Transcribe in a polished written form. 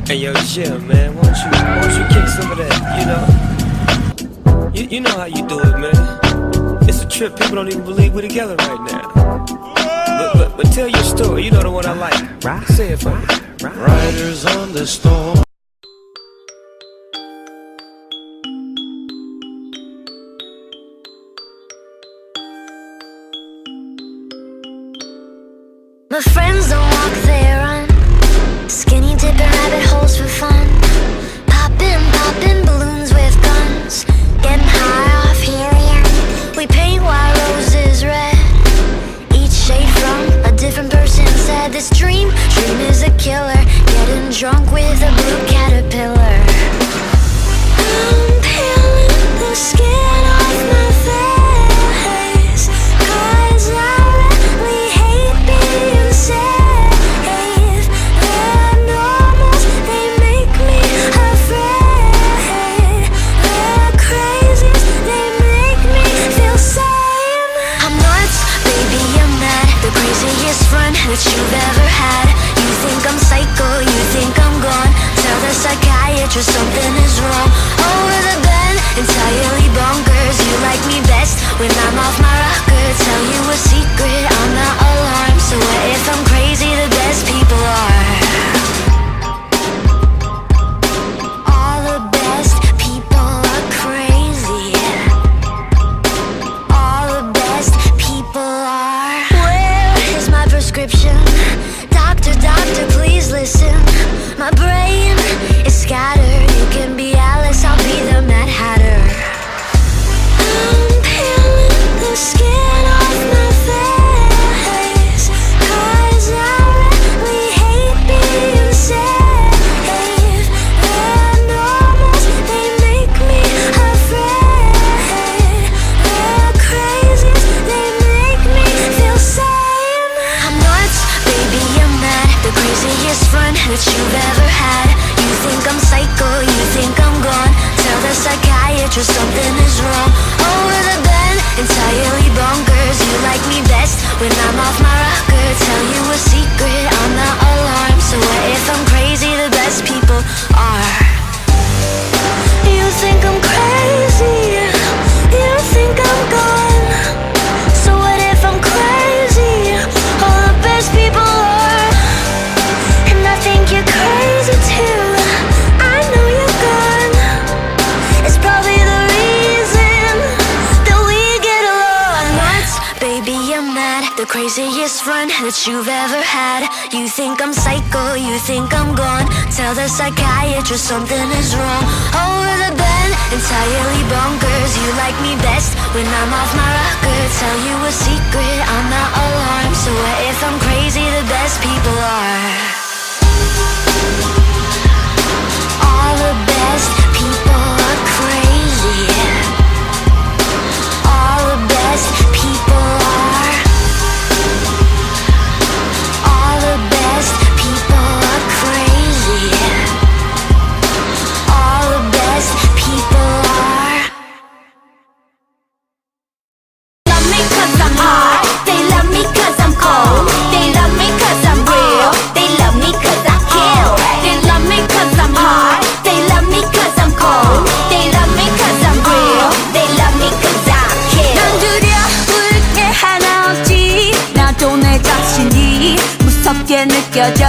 Hey yo, chill, man. Why don't you kick some of that? You know how you do it, man. It's a trip. People don't even believe we're together right now. But tell your story. You know the one I like. Right? Say it for me. Riders on the storm. My friends don't walk, they run. Skinny dipping rabbit holes for fun. Popping balloons with guns. Getting high off helium. We paint white roses red. Each shade from a different person said this dream is a killer. Getting drunk with a blue caterpillar. I'm peeling the skin off my face, 'cause I really hate being safe. The normals, they make me afraid. The crazies, they make me feel sane. I'm nuts, baby, I'm mad. The craziest friend that you've ever had. You think I'm psycho, you think I'm gone. Tell the psychiatrist something is wrong. Over the bed, entirely bonkers. You like me best when I'm off my rocker. Tell you a secret, I'm not alarmed. So what if I'm crazy? The best people are. All the best people are crazy. All the best people are. Where is my prescription? Doctor, please listen. My brain is scattered. You can be Alice, I'll be the Mad Hatter. I'm peeling the skin off my face, 'cause I really hate being safe. The normals, they make me afraid. The crazies, they make me feel sane. I'm nuts, baby, I'm mad. The craziest friend that you've ever had. You think I'm psycho, you think I'm gone. Tell the psychiatrist something is wrong. Over the bed, entirely bonkers. You like me best when I'm off my rocker. Tell you a secret, I'm not alarmed. So what if I'm crazy? The best people are. You think I'm crazy, you think I'm gone. So what if I'm crazy? All the best people are. And I think you're crazy too. I know you're gone. It's probably the reason that we get along. I'm nuts, baby, I'm mad. The craziest friend that you've ever had. You think I'm psycho, you think I'm gone. Tell the psychiatrist something is wrong. Over the bed, entirely bonkers. You like me best when I'm off my rocker. Tell you a secret, I'm not alarmed. So what if I'm crazy? The best people are. All the best people are crazy. All the best people are. All the best people are crazy. All the best people are. Love me 'cause I'm hot. They love me 'cause I'm cold. They love me 'cause I'm real. They love me 'cause I kill. They love me 'cause I'm hot. They love me 'cause I'm cold. They love me 'cause I'm real. They love me 'cause I kill. 난 두려울 게 하나 없지. 나도 내 자신이 무섭게 느껴져.